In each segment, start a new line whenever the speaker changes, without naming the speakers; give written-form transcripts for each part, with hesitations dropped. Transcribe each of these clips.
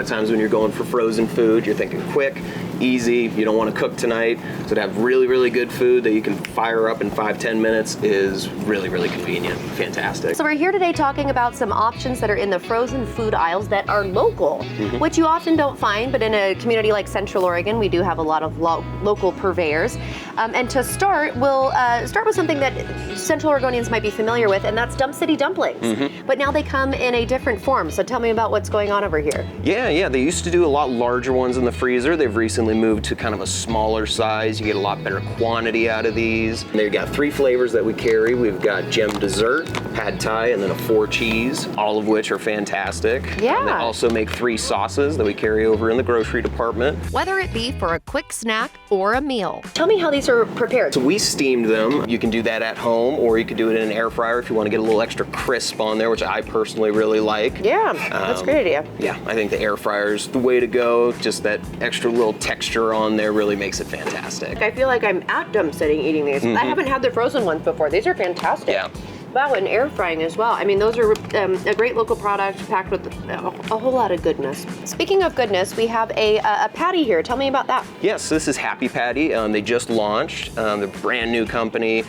lot of times when you're going for frozen food, you're thinking quick, easy, you don't want to cook tonight. So to have really, really good food that you can fire up in 5-10 minutes is really, really convenient. Fantastic.
So we're here today talking about some options that are in the frozen food aisles that are local, which you often don't find, but in a community like Central Oregon, we do have a lot of local purveyors. And to start, we'll start with something that Central Oregonians might be familiar with, and that's Dump City dumplings. But now they come in a different form. So tell me about what's going on over here.
Yeah, they used to do a lot larger ones in the freezer. They've recently moved to kind of a smaller size. You get a lot better quantity out of these. And they've got 3 flavors that we carry. We've got gem dessert, pad thai, and then a 4 cheese, all of which are fantastic.
Yeah.
They also make 3 sauces that we carry over in the grocery department.
Whether it be for a quick snack or a meal.
Tell me how these are prepared.
So we steamed them. You can do that at home, or you could do it in an air fryer if you want to get a little extra crisp on there, which I personally really like.
Yeah, that's a great idea.
Yeah, I think the air fryer is the way to go. Just that extra little texture on there really makes it fantastic.
I feel like I'm at Dump City eating these. I haven't had the frozen ones before. These are fantastic.
Yeah.
Wow, and air frying as well. I mean, those are a great local product packed with a whole lot of goodness. Speaking of goodness, we have a patty here. Tell me about that.
Yes, this is Happy Patty. They just launched. They're a brand new company.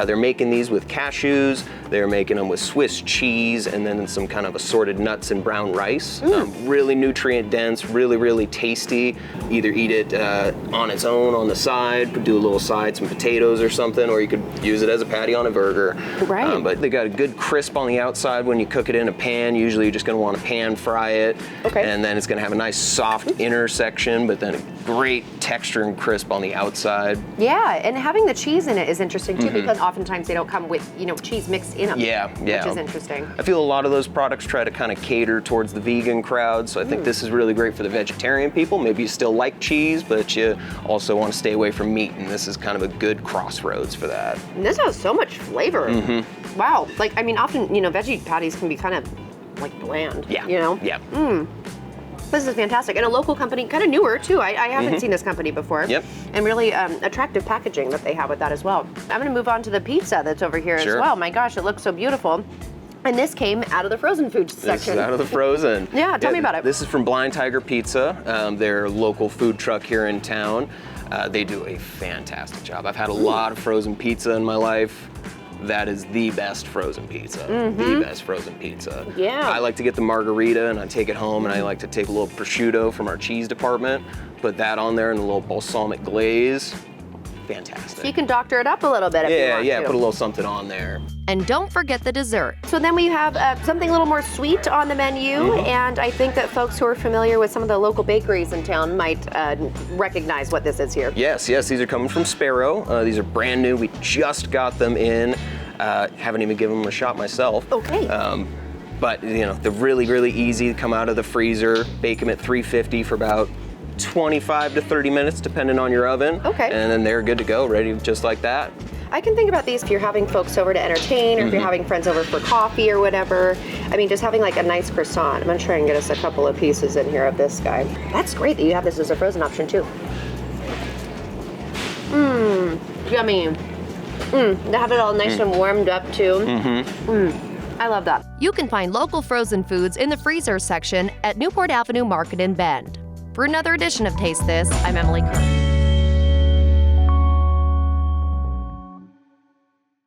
They're making these with cashews. They're making them with Swiss cheese and then some kind of assorted nuts and brown rice. Really nutrient dense, really, really tasty. Either eat it on its own on the side, do a little side, some potatoes or something, or you could use it as a patty on a burger.
Right.
But they got a good crisp on the outside when you cook it in a pan. Usually you're just gonna want to pan fry it.
Okay.
And then it's gonna have a nice soft inner section, but then a great texture and crisp on the outside.
Yeah, and having the cheese in it is interesting too, because oftentimes they don't come with, cheese mixed in them.
Yeah.
Which is interesting.
I feel a lot of those products try to kind of cater towards the vegan crowd, so I think this is really great for the vegetarian people. Maybe you still like cheese, but you also want to stay away from meat, and this is kind of a good crossroads for that.
And this has so much flavor. Wow. Like, I mean, often, veggie patties can be kind of like bland.
Yeah. Yeah.
This is fantastic. And a local company, kind of newer too. I haven't seen this company before.
Yep.
And really attractive packaging that they have with that as well. I'm gonna move on to the pizza that's over here as well. My gosh, it looks so beautiful. And this came out of the frozen food section.
This is out of the frozen.
Yeah, tell me about it.
This is from Blind Tiger Pizza. They're a local food truck here in town. They do a fantastic job. I've had a lot of frozen pizza in my life. That is the best frozen pizza. The best frozen pizza.
Yeah.
I like to get the margarita and I take it home, and I like to take a little prosciutto from our cheese department, put that on there and a little balsamic glaze. Fantastic.
So you can doctor it up a little bit if you want to.
Put a little something on there.
And don't forget the dessert.
So then we have something a little more sweet on the menu, and I think that folks who are familiar with some of the local bakeries in town might recognize what this is here.
Yes, these are coming from Sparrow. These are brand new. We just got them in. Haven't even given them a shot myself. Okay. But they're really, really easy to come out of the freezer. Bake them at 350 for about 25 to 30 minutes, depending on your oven.
Okay.
And then they're good to go, ready just like that.
I can think about these if you're having folks over to entertain, or if you're having friends over for coffee or whatever. I mean, just having like a nice croissant. I'm gonna try and get us a couple of pieces in here of this guy. That's great that you have this as a frozen option too. Yummy. To have it all nice and warmed up too. I love that.
You can find local frozen foods in the freezer section at Newport Avenue Market in Bend. For another edition of Taste This, I'm Emily Kerr.